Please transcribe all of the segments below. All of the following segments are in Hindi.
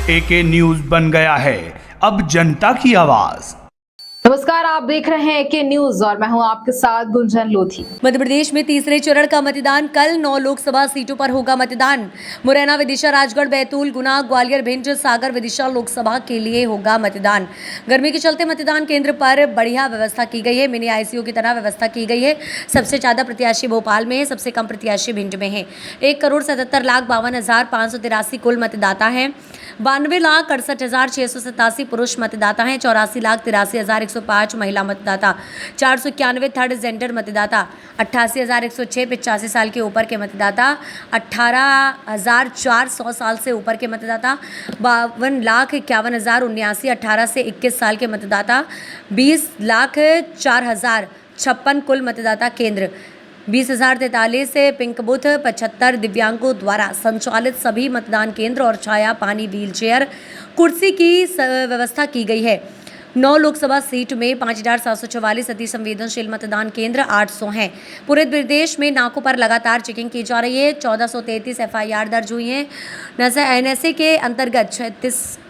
एके न्यूज बन गया है अब जनता की आवाज। नमस्कार, आप देख रहे हैं के न्यूज और मैं हूं आपके साथ गुंजन लोधी। मध्य प्रदेश में तीसरे चरण का मतदान कल 9 लोकसभा सीटों पर होगा मतदान। मुरैना, विदिशा, राजगढ़, बैतूल, गुना, ग्वालियर, भिंड, सागर, विदिशा लोकसभा के लिए होगा मतदान। गर्मी के चलते मतदान केंद्र पर बढ़िया व्यवस्था की गई है। मिनी आईसीयू की तरह व्यवस्था की गई है। सबसे ज्यादा प्रत्याशी भोपाल में है, सबसे कम प्रत्याशी भिंड में है। 1,77,52,583 कुल मतदाता हैं। 92,68,687 पुरुष मतदाता हैं। 84,83,105 महिला मतदाता। 491 थर्ड जेंडर मतदाता। 88,106 85 साल के ऊपर के मतदाता। 18,400 साल से ऊपर के मतदाता। 52,51,079 18 से 21 साल के मतदाता। 20,04,056 कुल मतदाता केंद्र। 20,043 से पिंक बूथ। 75 दिव्यांगों द्वारा संचालित सभी मतदान केंद्र और छाया, पानी, व्हील चेयर, कुर्सी की व्यवस्था की गई है। 9 लोकसभा सीट में 5,744 अति संवेदनशील मतदान केंद्र 800 हैं। पूरे प्रदेश में नाकों पर लगातार चेकिंग की जा रही है। 1433 एफआईआर दर्ज हुई हैं।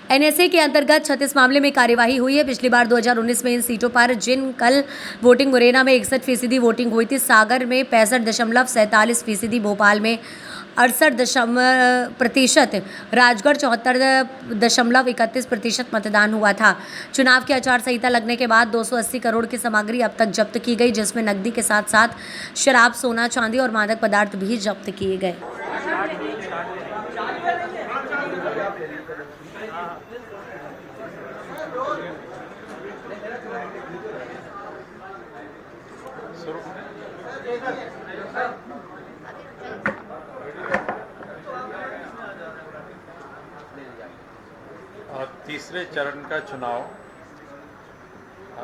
एनएसए के अंतर्गत 36 मामले में कार्यवाही हुई है। पिछली बार 2019 में इन सीटों पर जिन कल वोटिंग मुरैना में 61% वोटिंग हुई थी, सागर में 65.47%, भोपाल में 68% राजगढ़ 74.31% मतदान हुआ था। चुनाव की आचार संहिता लगने के बाद 280 करोड़ की सामग्री अब तक जब्त की गई, जिसमें नकदी के साथ साथ शराब, सोना, चांदी और मादक पदार्थ भी जब्त किए गए। तीसरे चरण का चुनाव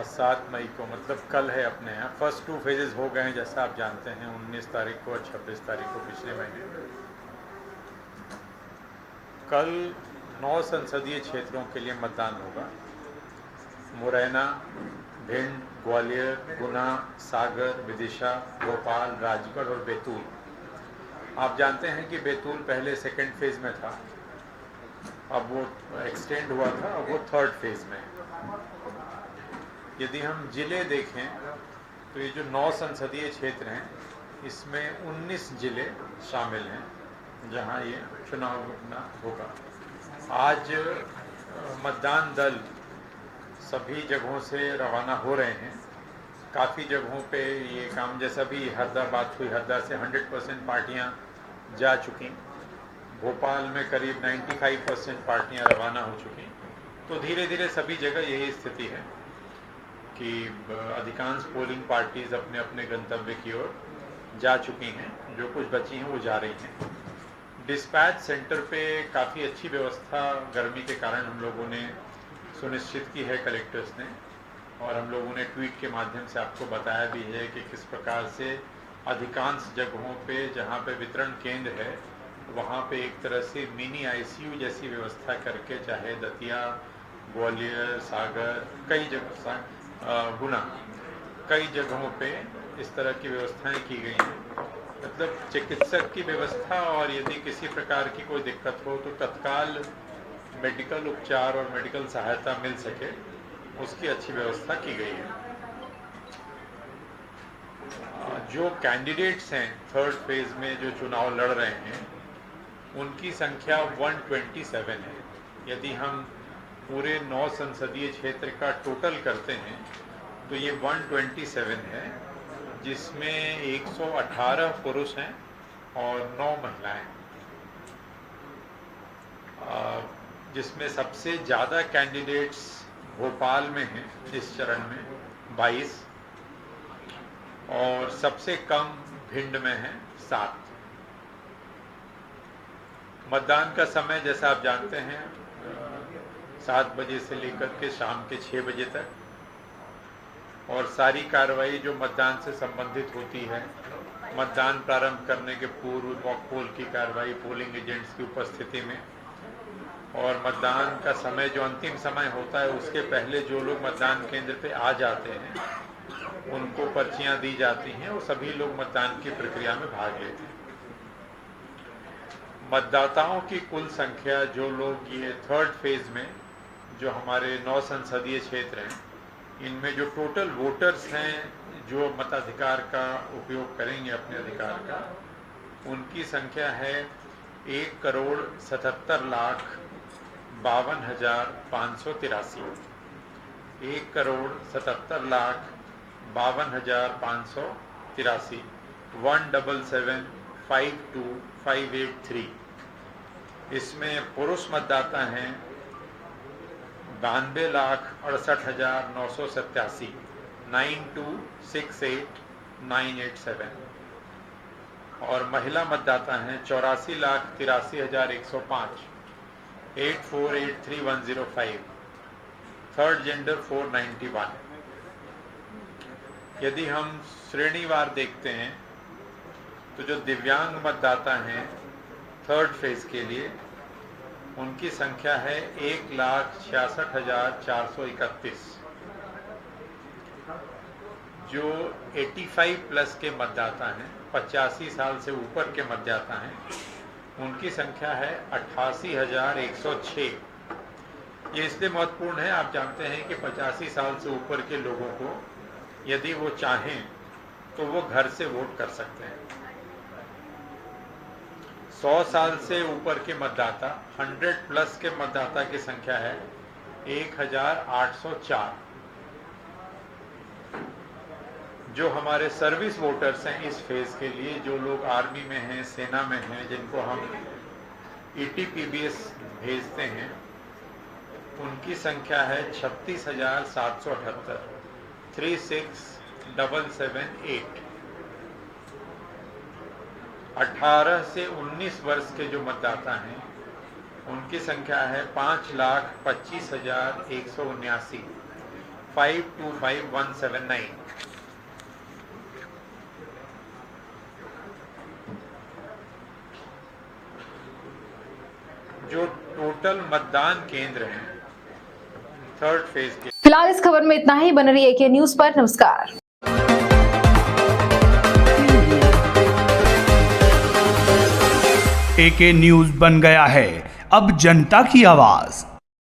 7 मई को, मतलब कल है अपने यहाँ। फर्स्ट 2 फेजेस हो गए हैं, जैसा आप जानते हैं, 19 तारीख को और 26 तारीख को पिछले महीने। कल 9 संसदीय क्षेत्रों के लिए मतदान होगा। मुरैना, भिंड, ग्वालियर, गुना, सागर, विदिशा, भोपाल, राजगढ़ और बैतूल। आप जानते हैं कि बैतूल पहले सेकेंड फेज में था, अब वो एक्सटेंड हुआ था, अब वो थर्ड फेज में है। यदि हम जिले देखें तो ये जो 9 संसदीय क्षेत्र हैं, इसमें 19 जिले शामिल हैं जहां ये चुनाव होगा। आज मतदान दल सभी जगहों से रवाना हो रहे हैं। काफ़ी जगहों पे ये काम, जैसा भी हरदा बात हुई, हरदा से 100% पार्टियां जा चुकी। भोपाल में करीब 95% पार्टियां रवाना हो चुकी। तो धीरे धीरे सभी जगह यही स्थिति है कि अधिकांश पोलिंग पार्टीज अपने अपने गंतव्य की ओर जा चुकी हैं। जो कुछ बची हैं वो जा रही हैं। डिस्पैच सेंटर पे काफ़ी अच्छी व्यवस्था गर्मी के कारण हम लोगों ने सुनिश्चित की है, कलेक्टर्स ने, और हम लोगों ने ट्वीट के माध्यम से आपको बताया भी है कि किस प्रकार से अधिकांश जगहों पे जहाँ पे वितरण केंद्र है वहाँ पे एक तरह से मिनी आईसीयू जैसी व्यवस्था करके, चाहे दतिया, ग्वालियर, सागर, कई जगह, गुना, कई जगहों पे इस तरह की व्यवस्थाएं की गई हैं। मतलब चिकित्सक की व्यवस्था, और यदि किसी प्रकार की कोई दिक्कत हो तो तत्काल मेडिकल उपचार और मेडिकल सहायता मिल सके, उसकी अच्छी व्यवस्था की गई है। जो कैंडिडेट्स हैं थर्ड फेज में जो चुनाव लड़ रहे हैं, उनकी संख्या 127 है। यदि हम पूरे 9 संसदीय क्षेत्र का टोटल करते हैं तो ये 127 है, जिसमें 118 पुरुष हैं और 9 महिलाएं। जिसमें सबसे ज़्यादा कैंडिडेट्स भोपाल में हैं इस चरण में 22, और सबसे कम भिंड में है 7। मतदान का समय, जैसा आप जानते हैं, 7 बजे से लेकर के शाम के 6 बजे तक, और सारी कार्रवाई जो मतदान से संबंधित होती है, मतदान प्रारंभ करने के पूर्व मॉक पोल की कार्रवाई पोलिंग एजेंट्स की उपस्थिति में, और मतदान का समय जो अंतिम समय होता है उसके पहले जो लोग मतदान केंद्र पे आ जाते हैं उनको पर्चियां दी जाती हैं और सभी लोग मतदान की प्रक्रिया में भाग लेते हैं। मतदाताओं की कुल संख्या जो लोग ये थर्ड फेज में जो हमारे 9 संसदीय क्षेत्र हैं, इनमें जो टोटल वोटर्स हैं जो मताधिकार का उपयोग करेंगे अपने अधिकार का, उनकी संख्या है 1,77,52,583। 1,77,52,583 177,52583। इसमें पुरुष मतदाता हैं 92,68,987 92,68,987 और महिला मतदाता हैं 84,83,105 84,83,105। Third gender 491। यदि हम श्रेणीवार देखते हैं तो जो दिव्यांग मतदाता हैं थर्ड फेज के लिए, उनकी संख्या है 1,66,431। जो 85 प्लस के मतदाता हैं, 85 साल से ऊपर के मतदाता हैं, उनकी संख्या है 88,106। ये इसलिए महत्वपूर्ण है, आप जानते हैं कि 85 साल से ऊपर के लोगों को यदि वो चाहें तो वो घर से वोट कर सकते हैं। 100 साल से ऊपर के मतदाता 100 प्लस के मतदाता की संख्या है 1,804। जो हमारे सर्विस वोटर्स हैं इस फेज के लिए, जो लोग आर्मी में हैं, सेना में हैं, जिनको हम ETPBS भेजते हैं, उनकी संख्या है 36,778 36,778। 18 से 19 वर्ष के जो मतदाता हैं उनकी संख्या है 5,25,179 525179। जो टोटल मतदान केंद्र हैं थर्ड फेज के। फिलहाल इस खबर में इतना ही। बन रही AK न्यूज पर। नमस्कार। AK न्यूज बन गया है अब जनता की आवाज।